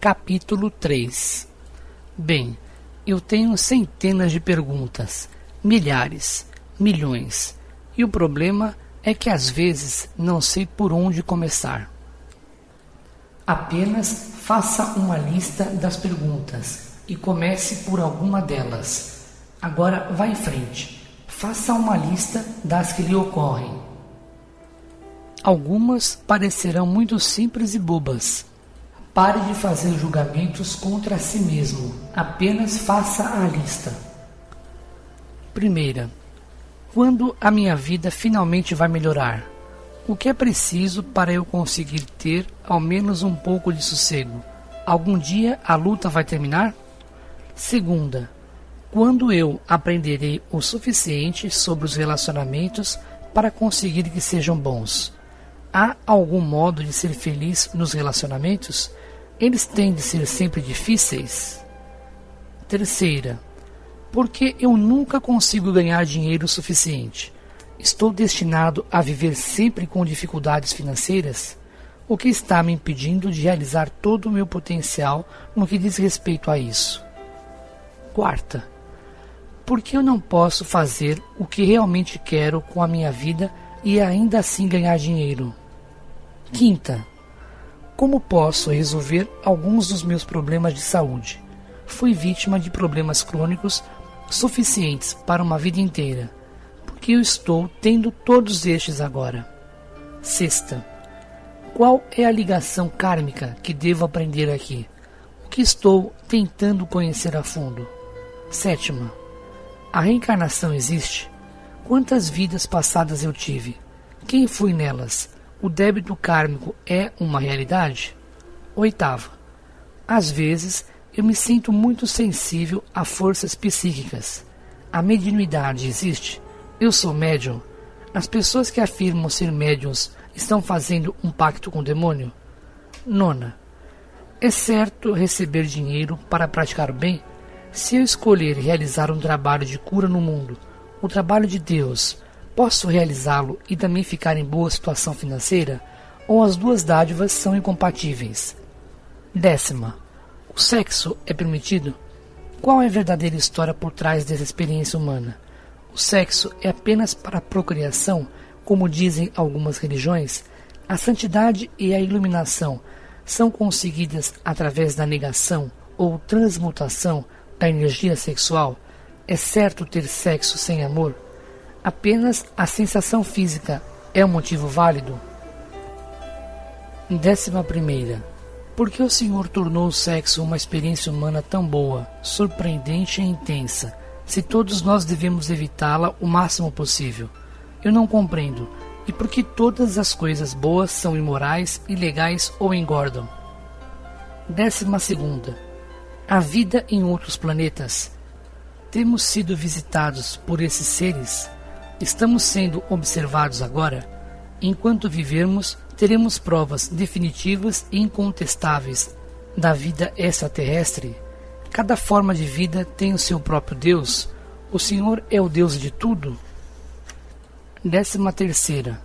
Capítulo 3. Bem, eu tenho centenas de perguntas, milhares, milhões, e o problema é que às vezes não sei por onde começar. Apenas faça uma lista das perguntas e comece por alguma delas. Agora vá em frente. Faça uma lista das que lhe ocorrem. Algumas parecerão muito simples e bobas. Pare de fazer julgamentos contra si mesmo. Apenas faça a lista. Primeira. Quando a minha vida finalmente vai melhorar? O que é preciso para eu conseguir ter ao menos um pouco de sossego? Algum dia a luta vai terminar? Segunda. Quando eu aprenderei o suficiente sobre os relacionamentos para conseguir que sejam bons? Há algum modo de ser feliz nos relacionamentos? Eles têm de ser sempre difíceis? Terceira. Por que eu nunca consigo ganhar dinheiro suficiente? Estou destinado a viver sempre com dificuldades financeiras? O que está me impedindo de realizar todo o meu potencial no que diz respeito a isso? Quarta. Por que eu não posso fazer o que realmente quero com a minha vida e ainda assim ganhar dinheiro? Quinta. Como posso resolver alguns dos meus problemas de saúde? Fui vítima de problemas crônicos suficientes para uma vida inteira. Por que eu estou tendo todos estes agora? Sexta. Qual é a ligação kármica que devo aprender aqui? O que estou tentando conhecer a fundo? Sétima. A reencarnação existe? Quantas vidas passadas eu tive? Quem fui nelas? O débito kármico é uma realidade? Oitava. Às vezes, eu me sinto muito sensível a forças psíquicas. A mediunidade existe? Eu sou médium? As pessoas que afirmam ser médiums estão fazendo um pacto com o demônio? Nona. É certo receber dinheiro para praticar o bem? Se eu escolher realizar um trabalho de cura no mundo, o trabalho de Deus, posso realizá-lo e também ficar em boa situação financeira? Ou as duas dádivas são incompatíveis? Décima. O sexo é permitido? Qual é a verdadeira história por trás dessa experiência humana? O sexo é apenas para a procriação, como dizem algumas religiões? A santidade e a iluminação são conseguidas através da negação ou transmutação da energia sexual? É certo ter sexo sem amor? Apenas a sensação física é um motivo válido? 11ª. Por que o Senhor tornou o sexo uma experiência humana tão boa, surpreendente e intensa, se todos nós devemos evitá-la o máximo possível? Eu não compreendo. E por que todas as coisas boas são imorais, ilegais ou engordam? 12ª. A vida em outros planetas? Temos sido visitados por esses seres? Estamos sendo observados agora? Enquanto vivermos, teremos provas definitivas e incontestáveis da vida extraterrestre? Cada forma de vida tem o seu próprio Deus? O Senhor é o Deus de tudo? 13ª.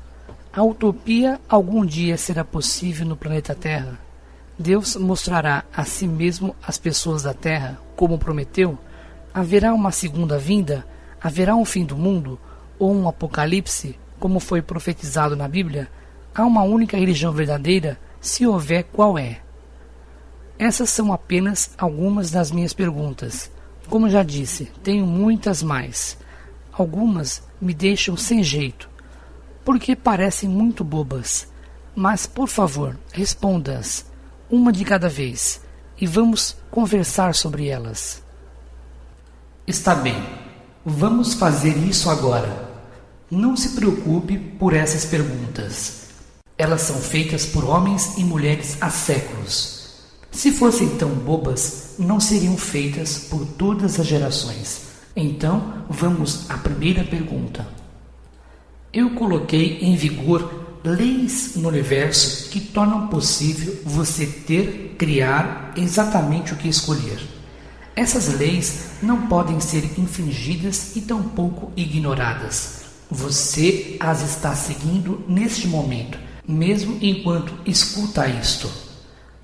A utopia algum dia será possível no planeta Terra? Deus mostrará a si mesmo as pessoas da Terra, como prometeu? Haverá uma segunda vinda? Haverá um fim do mundo? Ou um apocalipse, como foi profetizado na Bíblia? Há uma única religião verdadeira? Se houver, qual é? Essas são apenas algumas das minhas perguntas. Como já disse, tenho muitas mais. Algumas me deixam sem jeito, porque parecem muito bobas. Mas, por favor, responda-as, uma de cada vez, e vamos conversar sobre elas. Está bem, vamos fazer isso agora. Não se preocupe por essas perguntas. Elas são feitas por homens e mulheres há séculos. Se fossem tão bobas, não seriam feitas por todas as gerações. Então, vamos à primeira pergunta. Eu coloquei em vigor leis no universo que tornam possível você ter, criar exatamente o que escolher. Essas leis não podem ser infringidas e tampouco ignoradas. Você as está seguindo neste momento, mesmo enquanto escuta isto.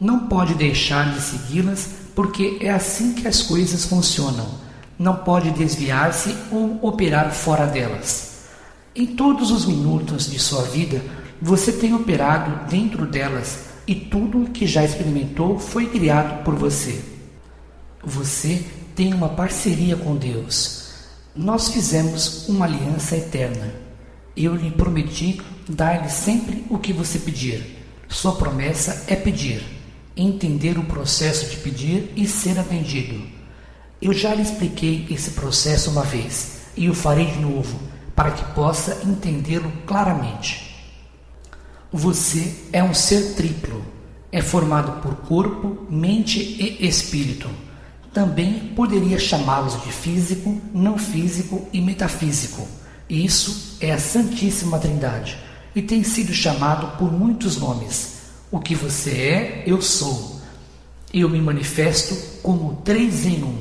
Não pode deixar de segui-las, porque é assim que as coisas funcionam. Não pode desviar-se ou operar fora delas. Em todos os minutos de sua vida, você tem operado dentro delas e tudo que já experimentou foi criado por você. Você tem uma parceria com Deus. Nós fizemos uma aliança eterna. Eu lhe prometi dar-lhe sempre o que você pedir. Sua promessa é pedir, entender o processo de pedir e ser atendido. Eu já lhe expliquei esse processo uma vez e o farei de novo, para que possa entendê-lo claramente. Você é um ser triplo. É formado por corpo, mente e espírito. Também poderia chamá-los de físico, não físico e metafísico. Isso é a Santíssima Trindade e tem sido chamado por muitos nomes. O que você é, eu sou. Eu me manifesto como 3 em 1.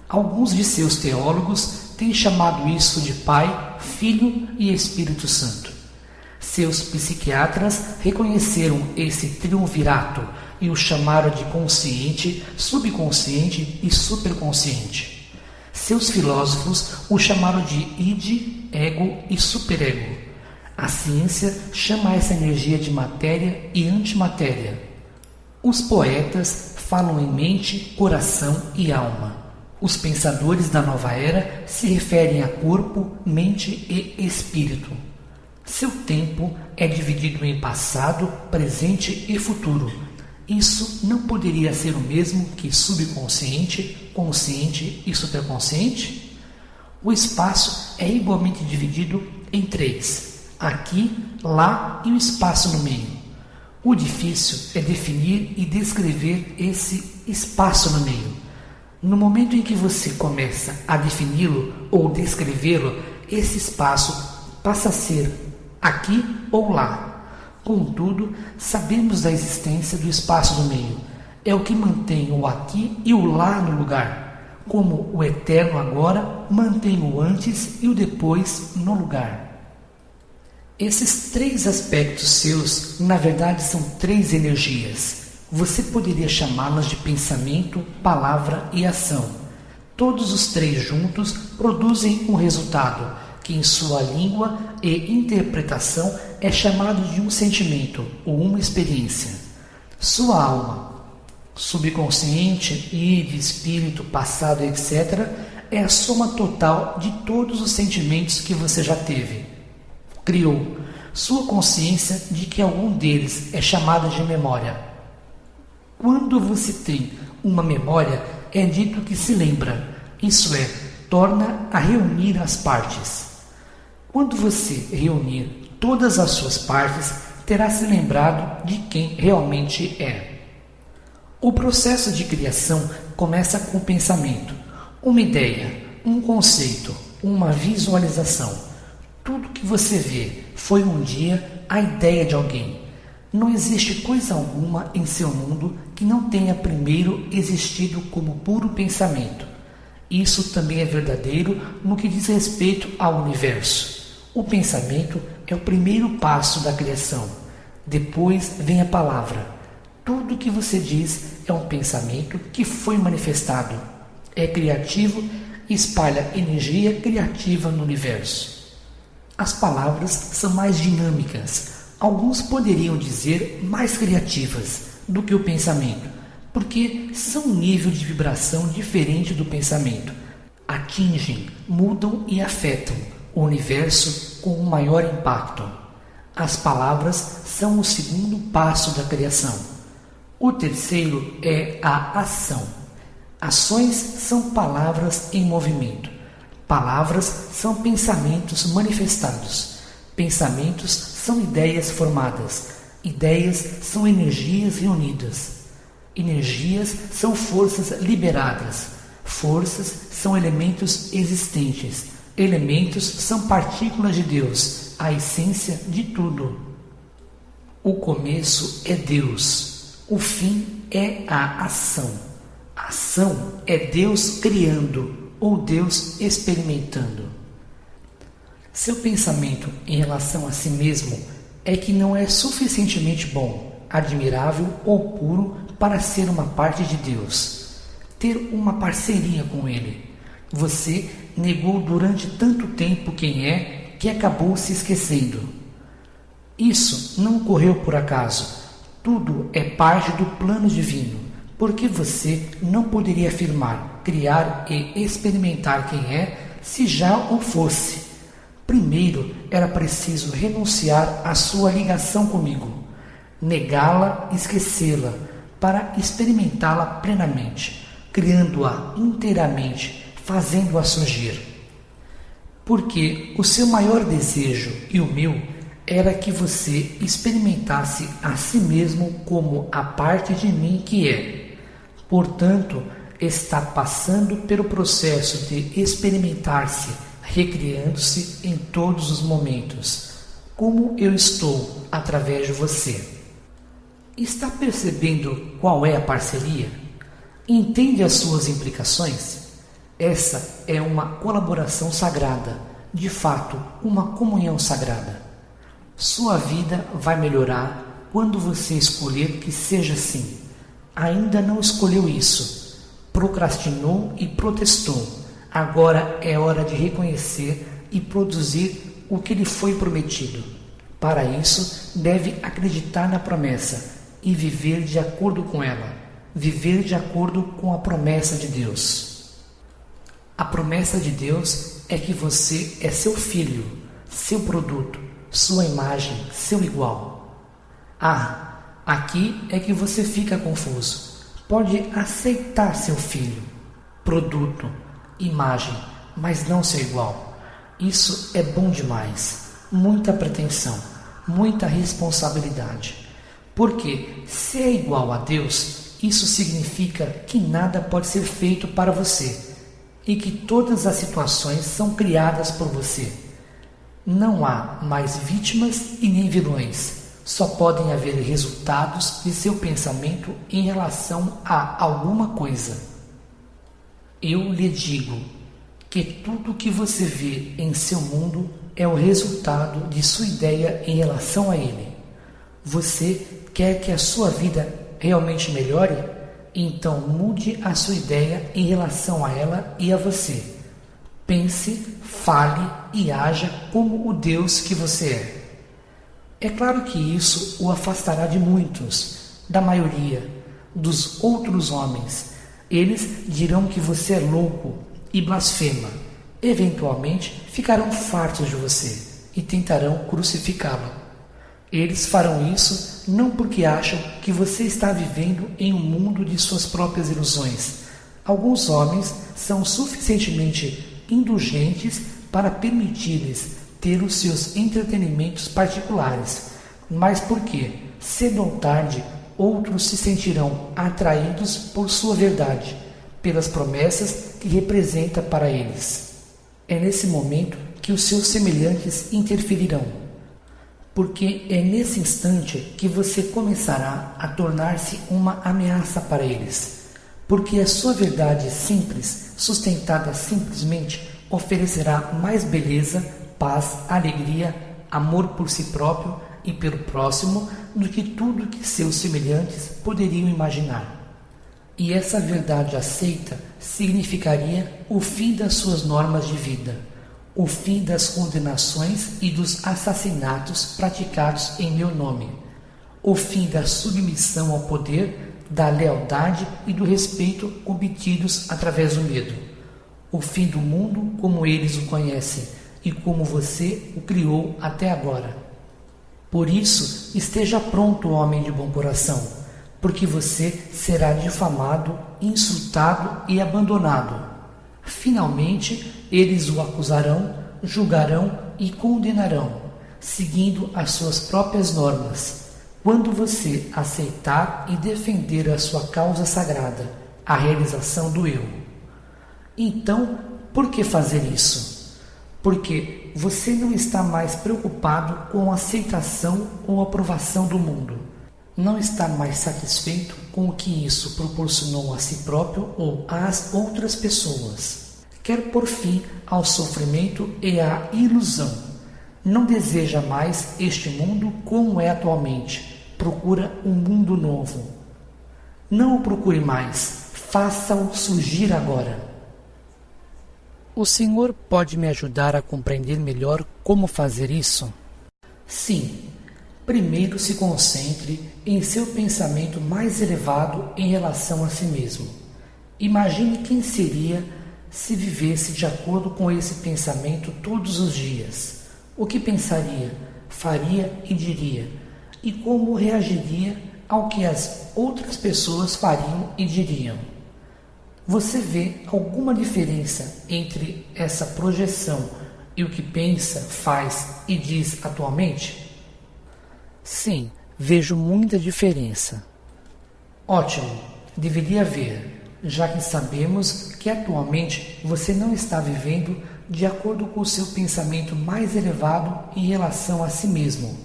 Alguns de seus teólogos têm chamado isso de Pai, Filho e Espírito Santo. Seus psiquiatras reconheceram esse triunvirato e o chamaram de consciente, subconsciente e superconsciente. Seus filósofos o chamaram de id, ego e superego. A ciência chama essa energia de matéria e antimatéria. Os poetas falam em mente, coração e alma. Os pensadores da nova era se referem a corpo, mente e espírito. Seu tempo é dividido em passado, presente e futuro. Isso não poderia ser o mesmo que subconsciente, consciente e superconsciente? O espaço é igualmente dividido em 3, aqui, lá e o espaço no meio. O difícil é definir e descrever esse espaço no meio. No momento em que você começa a defini-lo ou descrevê-lo, esse espaço passa a ser aqui ou lá. Contudo, sabemos da existência do espaço no meio. É o que mantém o aqui e o lá no lugar, como o eterno agora mantém o antes e o depois no lugar. Esses 3 aspectos seus, na verdade, são 3 energias. Você poderia chamá-las de pensamento, palavra e ação. Todos os 3 juntos produzem um resultado, que em sua língua e interpretação é chamado de um sentimento ou uma experiência. Sua alma, subconsciente, id, espírito, passado, etc., é a soma total de todos os sentimentos que você já teve. Criou sua consciência de que algum deles é chamada de memória. Quando você tem uma memória, é dito que se lembra, isso é, torna a reunir as partes. Quando você reunir todas as suas partes, terá se lembrado de quem realmente é. O processo de criação começa com o pensamento, uma ideia, um conceito, uma visualização. Tudo que você vê foi um dia a ideia de alguém. Não existe coisa alguma em seu mundo que não tenha primeiro existido como puro pensamento. Isso também é verdadeiro no que diz respeito ao universo. O pensamento é o primeiro passo da criação. Depois vem a palavra. Tudo que você diz é um pensamento que foi manifestado. É criativo e espalha energia criativa no universo. As palavras são mais dinâmicas. Alguns poderiam dizer mais criativas do que o pensamento, porque são um nível de vibração diferente do pensamento. Atingem, mudam e afetam o universo com um maior impacto. As palavras são o segundo passo da criação. O terceiro é a ação. Ações são palavras em movimento. Palavras são pensamentos manifestados. Pensamentos são ideias formadas. Ideias são energias reunidas. Energias são forças liberadas. Forças são elementos existentes. Elementos são partículas de Deus, a essência de tudo. O começo é Deus, o fim é a ação. A ação é Deus criando ou Deus experimentando. Seu pensamento em relação a si mesmo é que não é suficientemente bom, admirável ou puro para ser uma parte de Deus, ter uma parceria com Ele. Você negou durante tanto tempo quem é que acabou se esquecendo. Isso não ocorreu por acaso. Tudo é parte do plano divino, porque você não poderia afirmar, criar e experimentar quem é se já o fosse. Primeiro era preciso renunciar à sua ligação comigo, negá-la, esquecê-la, para experimentá-la plenamente, criando-a inteiramente, fazendo-a surgir. Porque o seu maior desejo e o meu era que você experimentasse a si mesmo como a parte de mim que é. Portanto, está passando pelo processo de experimentar-se, recriando-se em todos os momentos, como eu estou através de você. Está percebendo qual é a parceria? Entende as suas implicações? Essa é uma colaboração sagrada, de fato, uma comunhão sagrada. Sua vida vai melhorar quando você escolher que seja assim. Ainda não escolheu isso. Procrastinou e protestou. Agora é hora de reconhecer e produzir o que lhe foi prometido. Para isso, deve acreditar na promessa e viver de acordo com ela. Viver de acordo com a promessa de Deus. A promessa de Deus é que você é seu filho, seu produto, sua imagem, seu igual. Aqui é que você fica confuso. Pode aceitar seu filho, produto, imagem, mas não seu igual. Isso é bom demais. Muita pretensão, muita responsabilidade. Porque se é igual a Deus, isso significa que nada pode ser feito para você e que todas as situações são criadas por você. Não há mais vítimas e nem vilões. Só podem haver resultados de seu pensamento em relação a alguma coisa. Eu lhe digo que tudo que você vê em seu mundo é o resultado de sua ideia em relação a ele. Você quer que a sua vida realmente melhore? Então mude a sua ideia em relação a ela e a você. Pense, fale e haja como o Deus que você é. É claro que isso o afastará de muitos, da maioria, dos outros homens. Eles dirão que você é louco e blasfema. Eventualmente ficarão fartos de você e tentarão crucificá-lo. Eles farão isso não porque acham que você está vivendo em um mundo de suas próprias ilusões. Alguns homens são suficientemente indulgentes para permitir-lhes ter os seus entretenimentos particulares, mas porque, cedo ou tarde, outros se sentirão atraídos por sua verdade, pelas promessas que representa para eles. É nesse momento que os seus semelhantes interferirão, porque é nesse instante que você começará a tornar-se uma ameaça para eles, porque a sua verdade simples, sustentada simplesmente, oferecerá mais beleza, paz, alegria, amor por si próprio e pelo próximo do que tudo que seus semelhantes poderiam imaginar. E essa verdade aceita significaria o fim das suas normas de vida, o fim das condenações e dos assassinatos praticados em meu nome, o fim da submissão ao poder, da lealdade e do respeito obtidos através do medo, o fim do mundo como eles o conhecem e como você o criou até agora. Por isso, esteja pronto, homem de bom coração, porque você será difamado, insultado e abandonado. Finalmente, eles o acusarão, julgarão e condenarão, seguindo as suas próprias normas, quando você aceitar e defender a sua causa sagrada, a realização do eu. Então, por que fazer isso? Porque você não está mais preocupado com a aceitação ou aprovação do mundo. Não está mais satisfeito com o que isso proporcionou a si próprio ou às outras pessoas. Quer pôr fim ao sofrimento e à ilusão. Não deseja mais este mundo como é atualmente. Procura um mundo novo. Não o procure mais, faça-o surgir agora. O senhor pode me ajudar a compreender melhor como fazer isso? Sim. Primeiro se concentre em seu pensamento mais elevado em relação a si mesmo. Imagine quem seria se vivesse de acordo com esse pensamento todos os dias. O que pensaria, faria e diria, e como reagiria ao que as outras pessoas fariam e diriam. Você vê alguma diferença entre essa projeção e o que pensa, faz e diz atualmente? Sim, vejo muita diferença. Ótimo, deveria haver, já que sabemos que atualmente você não está vivendo de acordo com o seu pensamento mais elevado em relação a si mesmo.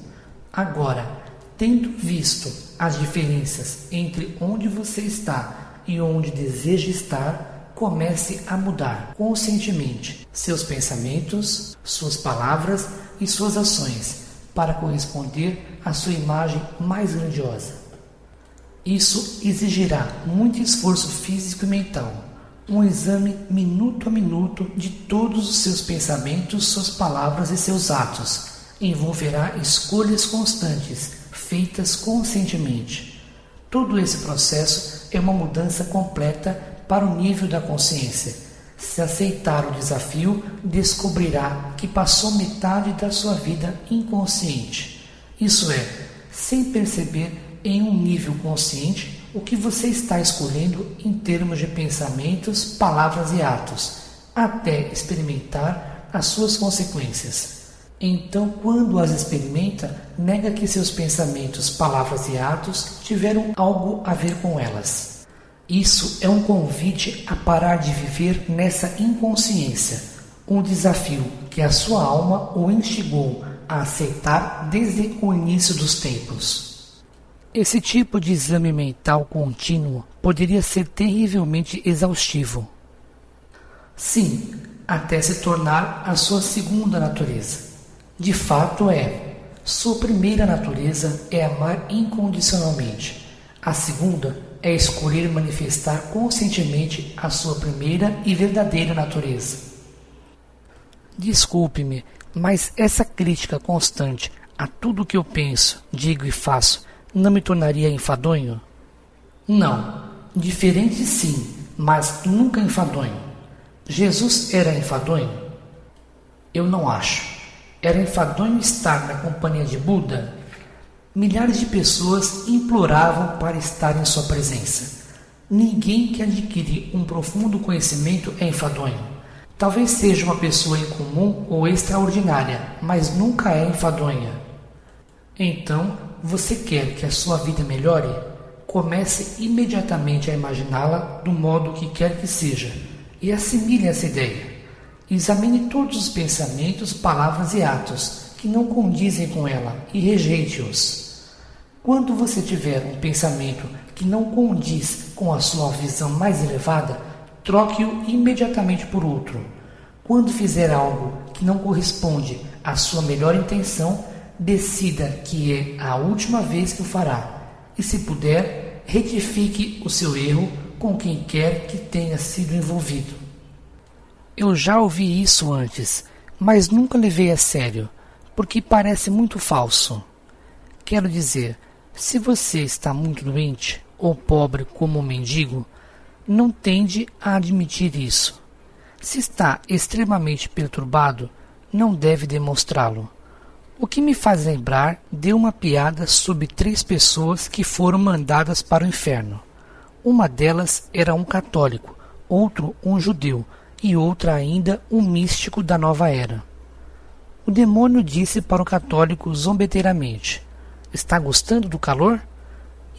Agora, tendo visto as diferenças entre onde você está e onde deseja estar, comece a mudar conscientemente seus pensamentos, suas palavras e suas ações para corresponder à sua imagem mais grandiosa. Isso exigirá muito esforço físico e mental, um exame minuto a minuto de todos os seus pensamentos, suas palavras e seus atos. Envolverá escolhas constantes, feitas conscientemente. Todo esse processo é uma mudança completa para o nível da consciência. Se aceitar o desafio, descobrirá que passou metade da sua vida inconsciente. Isso é, sem perceber em um nível consciente o que você está escolhendo em termos de pensamentos, palavras e atos, até experimentar as suas consequências. Então, quando as experimenta, nega que seus pensamentos, palavras e atos tiveram algo a ver com elas. Isso é um convite a parar de viver nessa inconsciência, um desafio que a sua alma o instigou a aceitar desde o início dos tempos. Esse tipo de exame mental contínuo poderia ser terrivelmente exaustivo. Sim, até se tornar a sua segunda natureza. De fato é. Sua primeira natureza é amar incondicionalmente. A segunda é escolher manifestar conscientemente a sua primeira e verdadeira natureza. Desculpe-me, mas essa crítica constante a tudo o que eu penso, digo e faço não me tornaria enfadonho? Não, diferente sim, mas nunca enfadonho. Jesus era enfadonho? Eu não acho. Era enfadonho estar na companhia de Buda? Milhares de pessoas imploravam para estar em sua presença. Ninguém que adquire um profundo conhecimento é enfadonho. Talvez seja uma pessoa incomum ou extraordinária, mas nunca é enfadonha. Então, você quer que a sua vida melhore? Comece imediatamente a imaginá-la do modo que quer que seja e assimile essa ideia. Examine todos os pensamentos, palavras e atos que não condizem com ela e rejeite-os. Quando você tiver um pensamento que não condiz com a sua visão mais elevada, troque-o imediatamente por outro. Quando fizer algo que não corresponde à sua melhor intenção, decida que é a última vez que o fará. E se puder, retifique o seu erro com quem quer que tenha sido envolvido. Eu já ouvi isso antes, mas nunca levei a sério, porque parece muito falso. Quero dizer, se você está muito doente ou pobre como um mendigo, não tende a admitir isso. Se está extremamente perturbado, não deve demonstrá-lo. O que me faz lembrar de uma piada sobre 3 pessoas que foram mandadas para o inferno. Uma delas era um católico, outro um judeu e outra ainda um místico da nova era. O demônio disse para o católico zombeteiramente: "Está gostando do calor?"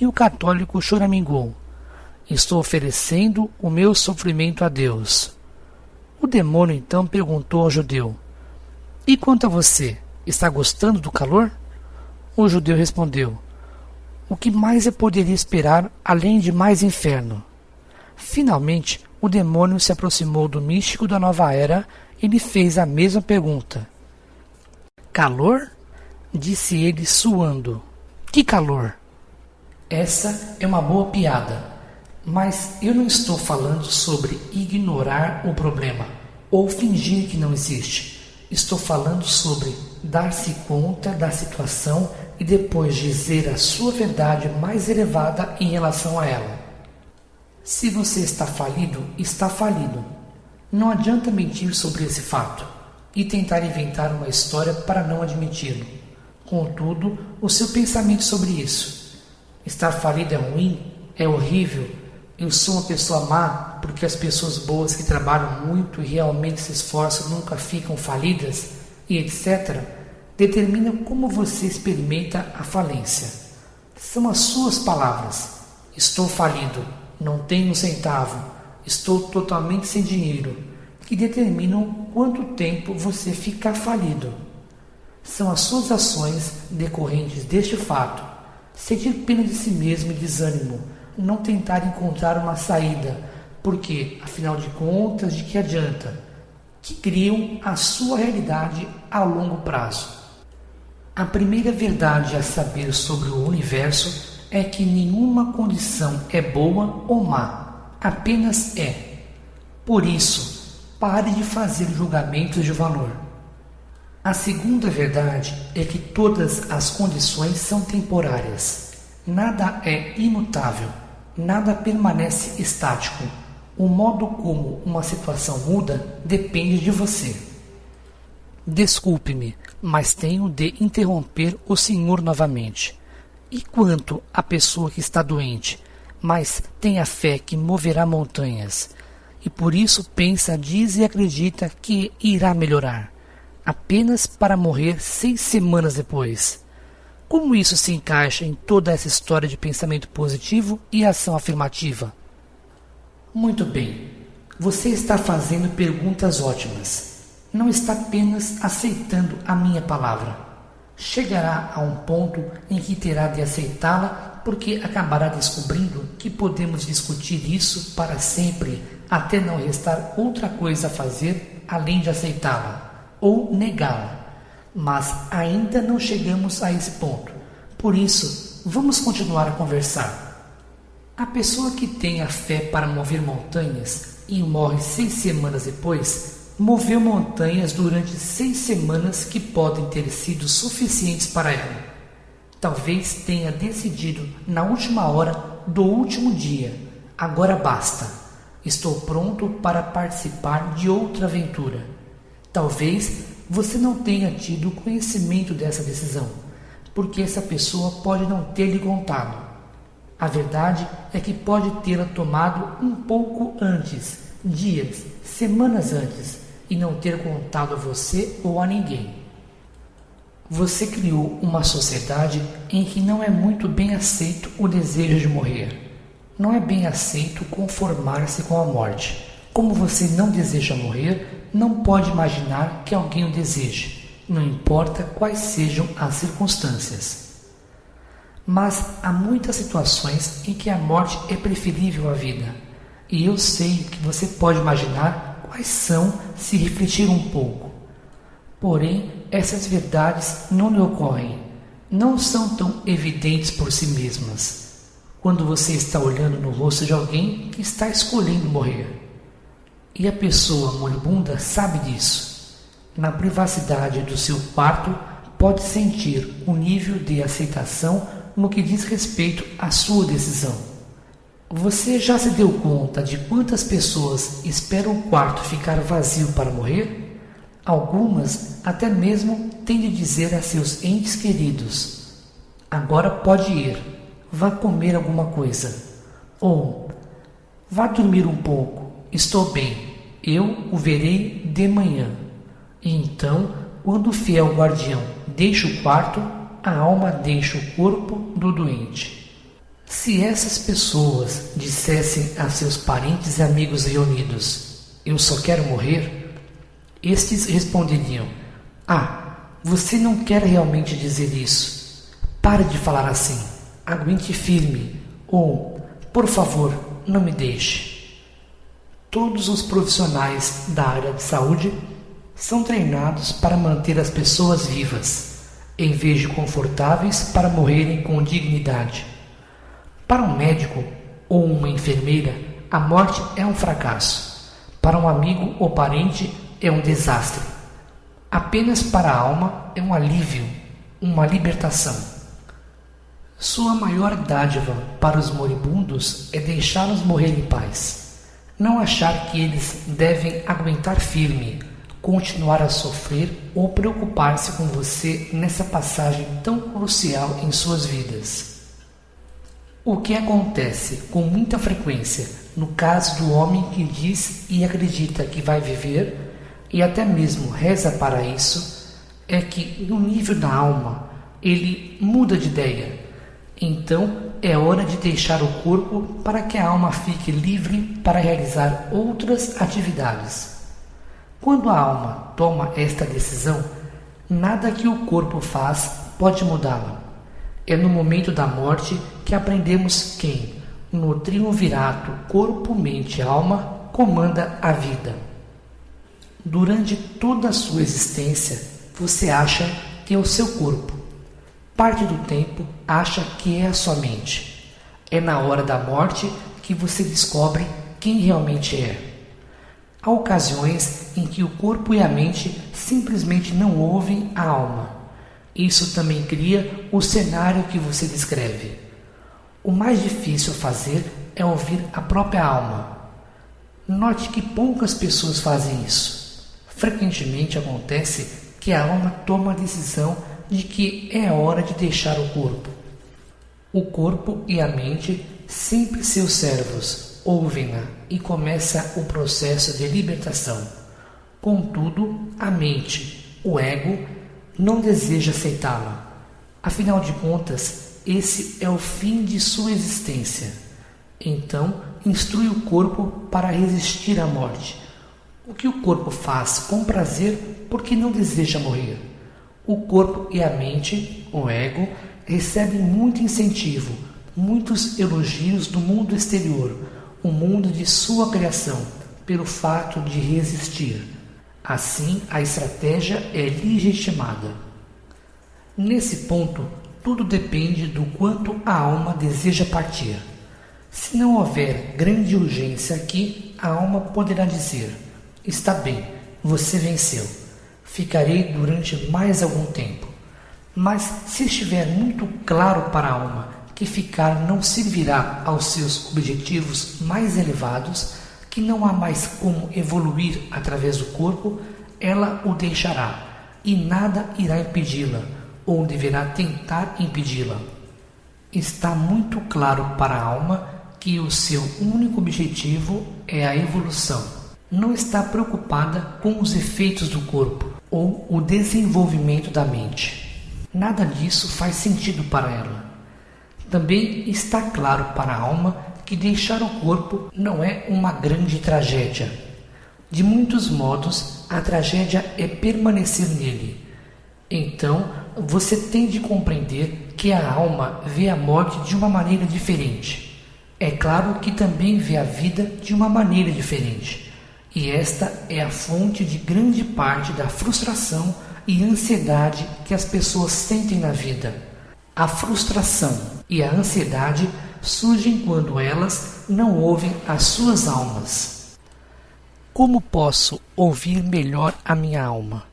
E o católico choramingou: "Estou oferecendo o meu sofrimento a Deus." O demônio então perguntou ao judeu: "E quanto a você, está gostando do calor?" O judeu respondeu: "O que mais eu poderia esperar além de mais inferno?" Finalmente, o demônio se aproximou do místico da nova era e lhe fez a mesma pergunta. "Calor?" disse ele suando. "Que calor?" Essa é uma boa piada, Mas eu não estou falando sobre ignorar o problema ou fingir que não existe. Estou falando sobre dar-se conta da situação e depois dizer a sua verdade mais elevada em relação a ela. Se você está falido, está falido. Não adianta mentir sobre esse fato e tentar inventar uma história para não admiti-lo. Contudo, o seu pensamento sobre isso. Estar falido é ruim? É horrível? Eu sou uma pessoa má porque as pessoas boas que trabalham muito e realmente se esforçam nunca ficam falidas e etc. Determinam como você experimenta a falência. São as suas palavras. Estou falido, não tenho um centavo, estou totalmente sem dinheiro, que determinam quanto tempo você fica falido. São as suas ações decorrentes deste fato. Sentir pena de si mesmo e desânimo, não tentar encontrar uma saída, porque, afinal de contas, de que adianta? Que criam a sua realidade a longo prazo. A primeira verdade a saber sobre o universo é que nenhuma condição é boa ou má, apenas é. Por isso, pare de fazer julgamentos de valor. A segunda verdade é que todas as condições são temporárias. Nada é imutável, nada permanece estático. O modo como uma situação muda depende de você. Desculpe-me, mas tenho de interromper o senhor novamente. E quanto à pessoa que está doente, mas tem a fé que moverá montanhas, e por isso pensa, diz e acredita que irá melhorar, apenas para morrer 6 semanas depois? Como isso se encaixa em toda essa história de pensamento positivo e ação afirmativa? Muito bem, você está fazendo perguntas ótimas. Não está apenas aceitando a minha palavra. Chegará a um ponto em que terá de aceitá-la, porque acabará descobrindo que podemos discutir isso para sempre, até não restar outra coisa a fazer além de aceitá-la ou negá-la. Mas ainda não chegamos a esse ponto. Por isso, vamos continuar a conversar. A pessoa que tem a fé para mover montanhas e morre 6 semanas depois, moveu montanhas durante 6 semanas que podem ter sido suficientes para ela. Talvez tenha decidido na última hora do último dia: agora basta, estou pronto para participar de outra aventura. Talvez você não tenha tido conhecimento dessa decisão, porque essa pessoa pode não ter lhe contado. A verdade é que pode tê-la tomado um pouco antes, dias, semanas antes, e não ter contado a você ou a ninguém. Você criou uma sociedade em que não é muito bem aceito o desejo de morrer. Não é bem aceito conformar-se com a morte. Como você não deseja morrer, não pode imaginar que alguém o deseje, não importa quais sejam as circunstâncias. Mas há muitas situações em que a morte é preferível à vida, e eu sei que você pode imaginar quais são se refletir um pouco. Porém, essas verdades não lhe ocorrem, não são tão evidentes por si mesmas, quando você está olhando no rosto de alguém que está escolhendo morrer. E a pessoa moribunda sabe disso. Na privacidade do seu quarto, pode sentir o nível de aceitação no que diz respeito à sua decisão. Você já se deu conta de quantas pessoas esperam o quarto ficar vazio para morrer? Algumas até mesmo têm de dizer a seus entes queridos: agora pode ir, vá comer alguma coisa, ou vá dormir um pouco, estou bem, eu o verei de manhã. E então, quando o fiel guardião deixa o quarto, a alma deixa o corpo do doente. Se essas pessoas dissessem a seus parentes e amigos reunidos: eu só quero morrer, estes responderiam: ah, você não quer realmente dizer isso. Pare de falar assim, aguente firme, ou, por favor, não me deixe. Todos os profissionais da área de saúde são treinados para manter as pessoas vivas, em vez de confortáveis para morrerem com dignidade. Para um médico, ou uma enfermeira, a morte é um fracasso. Para um amigo ou parente, é um desastre. Apenas para a alma é um alívio, uma libertação. Sua maior dádiva para os moribundos é deixá-los morrer em paz. Não achar que eles devem aguentar firme, continuar a sofrer ou preocupar-se com você nessa passagem tão crucial em suas vidas. O que acontece com muita frequência no caso do homem que diz e acredita que vai viver e até mesmo reza para isso, é que no nível da alma ele muda de ideia. Então é hora de deixar o corpo para que a alma fique livre para realizar outras atividades. Quando a alma toma esta decisão, nada que o corpo faz pode mudá-la. É no momento da morte que aprendemos quem, no triunvirato corpo, mente e alma, comanda a vida. Durante toda a sua existência, você acha que é o seu corpo. Parte do tempo acha que é a sua mente. É na hora da morte que você descobre quem realmente é. Há ocasiões em que o corpo e a mente simplesmente não ouvem a alma. Isso também cria o cenário que você descreve. O mais difícil a fazer é ouvir a própria alma. Note que poucas pessoas fazem isso. Frequentemente acontece que a alma toma a decisão de que é hora de deixar o corpo. O corpo e a mente, sempre seus servos, ouvem-na e começa o processo de libertação. Contudo, a mente, o ego, não deseja aceitá-la. Afinal de contas, esse é o fim de sua existência. Então, instrui o corpo para resistir à morte. O que o corpo faz com prazer porque não deseja morrer. O corpo e a mente, o ego, recebem muito incentivo, muitos elogios do mundo exterior, o mundo de sua criação, pelo fato de resistir. Assim, a estratégia é legitimada. Nesse ponto, tudo depende do quanto a alma deseja partir. Se não houver grande urgência aqui, a alma poderá dizer: está bem, você venceu. Ficarei durante mais algum tempo. Mas se estiver muito claro para a alma que ficar não servirá aos seus objetivos mais elevados, que não há mais como evoluir através do corpo, ela o deixará, e nada irá impedi-la, ou deverá tentar impedi-la. Está muito claro para a alma que o seu único objetivo é a evolução. Não está preocupada com os efeitos do corpo, ou o desenvolvimento da mente. Nada disso faz sentido para ela. Também está claro para a alma que deixar o corpo não é uma grande tragédia. De muitos modos, a tragédia é permanecer nele. Então, você tem de compreender que a alma vê a morte de uma maneira diferente. É claro que também vê a vida de uma maneira diferente. E esta é a fonte de grande parte da frustração e ansiedade que as pessoas sentem na vida. A frustração e a ansiedade surgem quando elas não ouvem as suas almas. Como posso ouvir melhor a minha alma?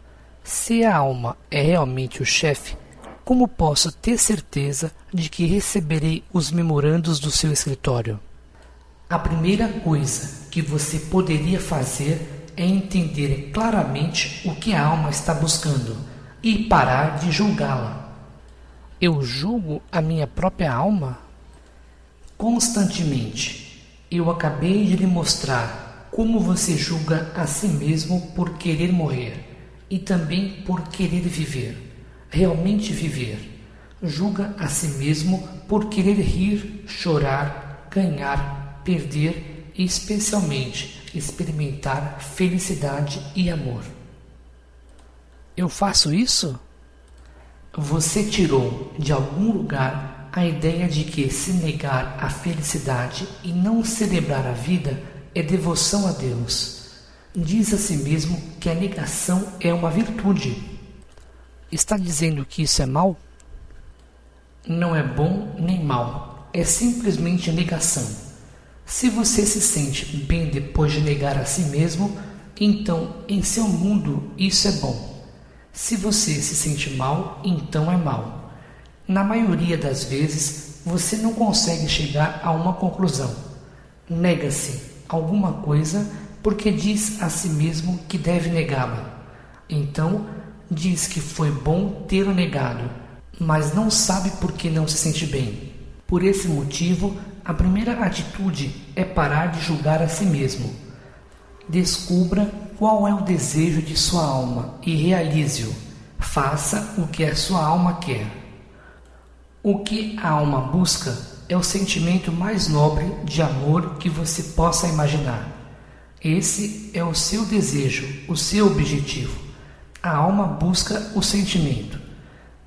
Se a alma é realmente o chefe, como posso ter certeza de que receberei os memorandos do seu escritório? A primeira coisa que você poderia fazer é entender claramente o que a alma está buscando e parar de julgá-la. Eu julgo a minha própria alma? Constantemente. Eu acabei de lhe mostrar como você julga a si mesmo por querer morrer e também por querer viver, realmente viver. Julga a si mesmo por querer rir, chorar, ganhar, perder e especialmente experimentar felicidade e amor. Eu faço isso? Você tirou de algum lugar a ideia de que se negar à felicidade e não celebrar a vida é devoção a Deus. Diz a si mesmo que a negação é uma virtude. Está dizendo que isso é mal? Não é bom nem mal, é simplesmente negação. Se você se sente bem depois de negar a si mesmo, então em seu mundo isso é bom. Se você se sente mal, então é mal. Na maioria das vezes, você não consegue chegar a uma conclusão. Nega-se alguma coisa porque diz a si mesmo que deve negá-la. Então, diz que foi bom tê-la negado, mas não sabe por que não se sente bem. Por esse motivo, a primeira atitude é parar de julgar a si mesmo. Descubra qual é o desejo de sua alma e realize-o. Faça o que a sua alma quer. O que a alma busca é o sentimento mais nobre de amor que você possa imaginar. Esse é o seu desejo, o seu objetivo. A alma busca o sentimento,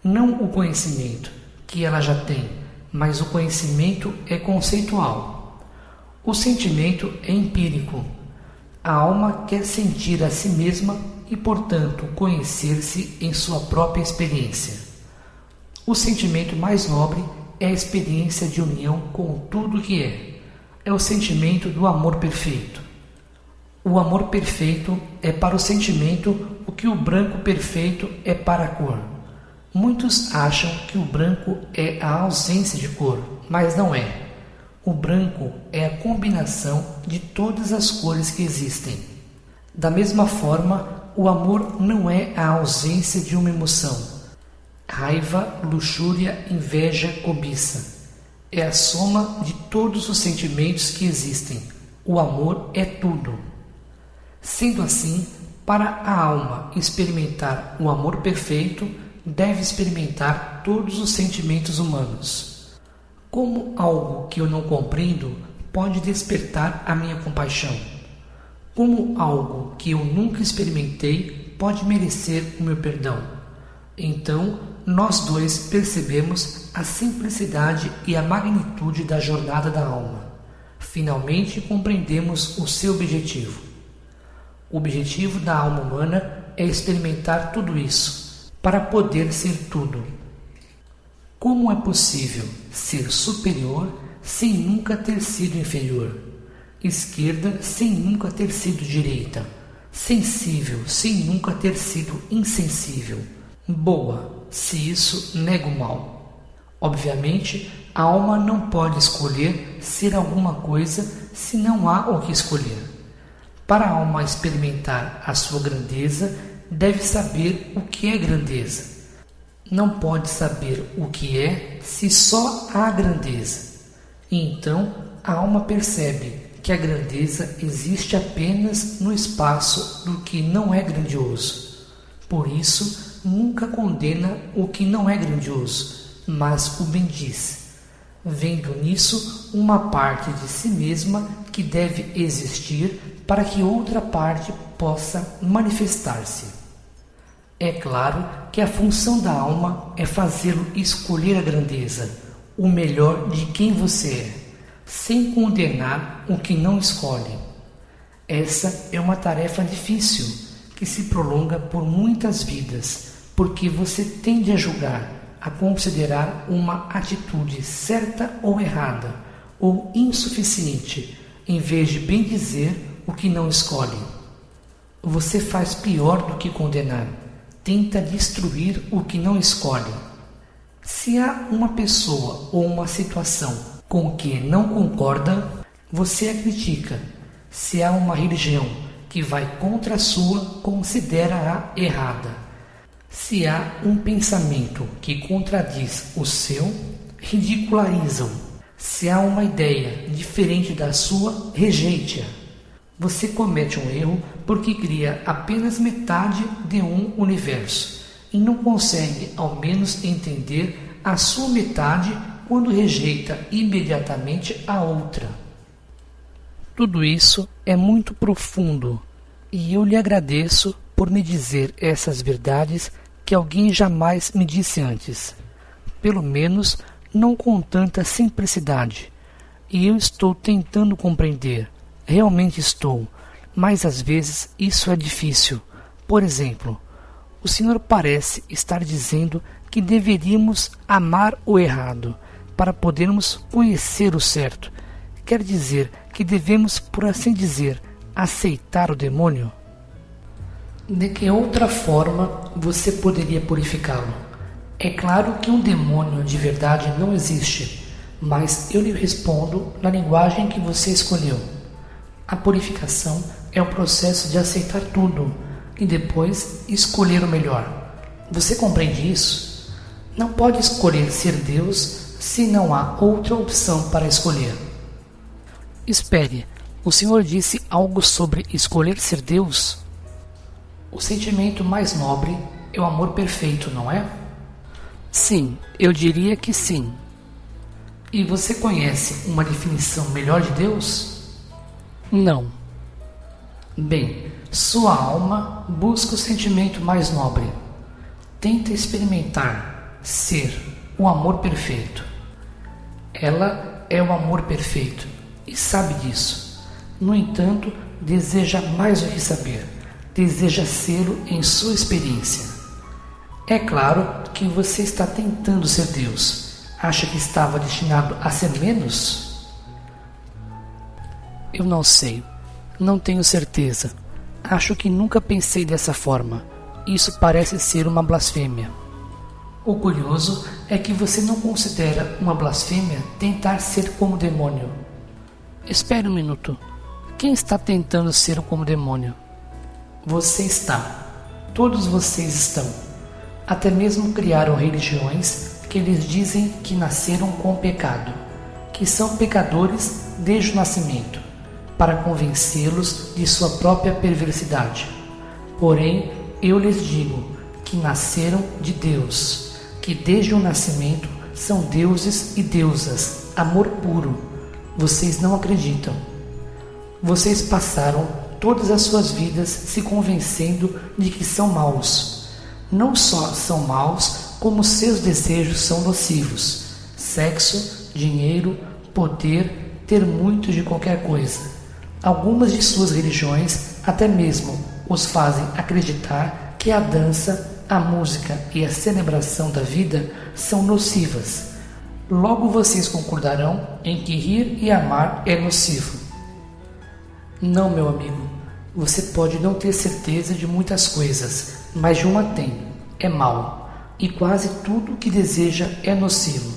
não o conhecimento, que ela já tem, mas o conhecimento é conceitual. O sentimento é empírico. A alma quer sentir a si mesma e, portanto, conhecer-se em sua própria experiência. O sentimento mais nobre é a experiência de união com tudo que é. É o sentimento do amor perfeito. O amor perfeito é para o sentimento o que o branco perfeito é para a cor. Muitos acham que o branco é a ausência de cor, mas não é. O branco é a combinação de todas as cores que existem. Da mesma forma, o amor não é a ausência de uma emoção. Raiva, luxúria, inveja, cobiça. É a soma de todos os sentimentos que existem. O amor é tudo. Sendo assim, para a alma experimentar o amor perfeito, deve experimentar todos os sentimentos humanos. Como algo que eu não compreendo pode despertar a minha compaixão? Como algo que eu nunca experimentei pode merecer o meu perdão? Então, nós dois percebemos a simplicidade e a magnitude da jornada da alma. Finalmente compreendemos o seu objetivo. O objetivo da alma humana é experimentar tudo isso, para poder ser tudo. Como é possível ser superior sem nunca ter sido inferior? Esquerda sem nunca ter sido direita? Sensível sem nunca ter sido insensível? Boa, se isso nega o mal. Obviamente, a alma não pode escolher ser alguma coisa se não há o que escolher. Para a alma experimentar a sua grandeza, deve saber o que é grandeza. Não pode saber o que é se só há grandeza. E então a alma percebe que a grandeza existe apenas no espaço do que não é grandioso. Por isso, nunca condena o que não é grandioso, mas o bendiz, vendo nisso uma parte de si mesma que deve existir para que outra parte possa manifestar-se. É claro que a função da alma é fazê-lo escolher a grandeza, o melhor de quem você é, sem condenar o que não escolhe. Essa é uma tarefa difícil, que se prolonga por muitas vidas, porque você tende a julgar, a considerar uma atitude certa ou errada, ou insuficiente, em vez de bem dizer o que não escolhe. Você faz pior do que condenar. Tenta destruir o que não escolhe. Se há uma pessoa ou uma situação com que não concorda, você a critica. Se há uma religião que vai contra a sua, considera-a errada. Se há um pensamento que contradiz o seu, ridiculariza-o. Se há uma ideia diferente da sua, rejeite-a. Você comete um erro porque cria apenas metade de um universo e não consegue ao menos entender a sua metade quando rejeita imediatamente a outra. Tudo isso é muito profundo e eu lhe agradeço por me dizer essas verdades que alguém jamais me disse antes, pelo menos não com tanta simplicidade, e eu estou tentando compreender. Realmente estou, mas às vezes isso é difícil. Por exemplo, o Senhor parece estar dizendo que deveríamos amar o errado para podermos conhecer o certo, quer dizer que devemos, por assim dizer, aceitar o demônio? De que outra forma você poderia purificá-lo? É claro que um demônio de verdade não existe, mas eu lhe respondo na linguagem que você escolheu. A purificação é o processo de aceitar tudo e depois escolher o melhor. Você compreende isso? Não pode escolher ser Deus se não há outra opção para escolher. Espere, o senhor disse algo sobre escolher ser Deus? O sentimento mais nobre é o amor perfeito, não é? Sim, eu diria que sim. E você conhece uma definição melhor de Deus? Não. Bem, sua alma busca o sentimento mais nobre. Tenta experimentar ser o amor perfeito. Ela é o amor perfeito e sabe disso. No entanto, deseja mais do que saber. Deseja sê-lo em sua experiência. É claro que você está tentando ser Deus. Acha que estava destinado a ser menos? Eu não sei. Não tenho certeza. Acho que nunca pensei dessa forma. Isso parece ser uma blasfêmia. O curioso é que você não considera uma blasfêmia tentar ser como demônio. Espere um minuto. Quem está tentando ser como demônio? Você está. Todos vocês estão. Até mesmo criaram religiões que lhes dizem que nasceram com o pecado, que são pecadores desde o nascimento, para convencê-los de sua própria perversidade. Porém, eu lhes digo que nasceram de Deus, que desde o nascimento são deuses e deusas, amor puro. Vocês não acreditam. Vocês passaram todas as suas vidas se convencendo de que são maus. Não só são maus, como seus desejos são nocivos. Sexo, dinheiro, poder, ter muito de qualquer coisa. Algumas de suas religiões até mesmo os fazem acreditar que a dança, a música e a celebração da vida são nocivas. Logo vocês concordarão em que rir e amar é nocivo. Não, meu amigo, você pode não ter certeza de muitas coisas, mas de uma tem, é mau, e quase tudo o que deseja é nocivo.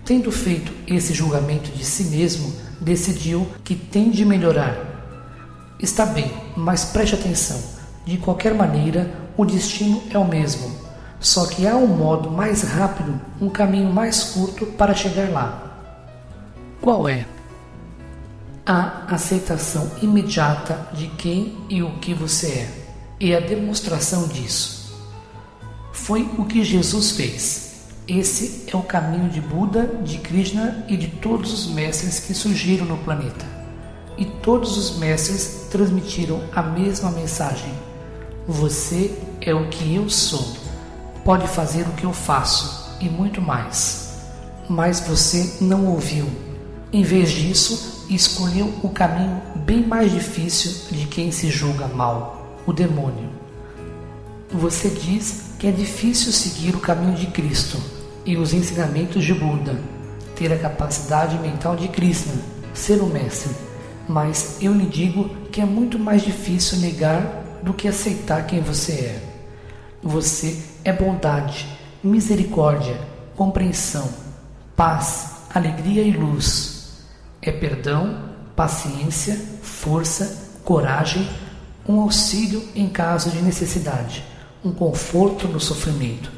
Tendo feito esse julgamento de si mesmo, decidiu que tem de melhorar. Está bem, mas preste atenção, de qualquer maneira, o destino é o mesmo, só que há um modo mais rápido, um caminho mais curto para chegar lá. Qual é? A aceitação imediata de quem e o que você é, e a demonstração disso. Foi o que Jesus fez. Esse é o caminho de Buda, de Krishna e de todos os mestres que surgiram no planeta. E todos os mestres transmitiram a mesma mensagem. Você é o que eu sou. Pode fazer o que eu faço e muito mais. Mas você não ouviu. Em vez disso, escolheu o caminho bem mais difícil de quem se julga mal, o demônio. Você diz que é difícil seguir o caminho de Cristo e os ensinamentos de Buda, ter a capacidade mental de Krishna, ser o mestre, mas eu lhe digo que é muito mais difícil negar do que aceitar quem você é. Você é bondade, misericórdia, compreensão, paz, alegria e luz. É perdão, paciência, força, coragem, um auxílio em caso de necessidade, um conforto no sofrimento,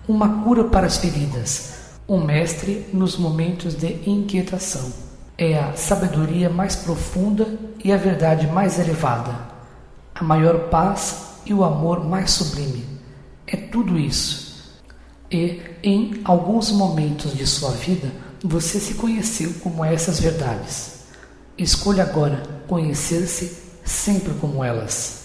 uma cura para as feridas, um mestre nos momentos de inquietação. É a sabedoria mais profunda e a verdade mais elevada, a maior paz e o amor mais sublime. É tudo isso. E, em alguns momentos de sua vida, você se conheceu como essas verdades. Escolha agora conhecer-se sempre como elas.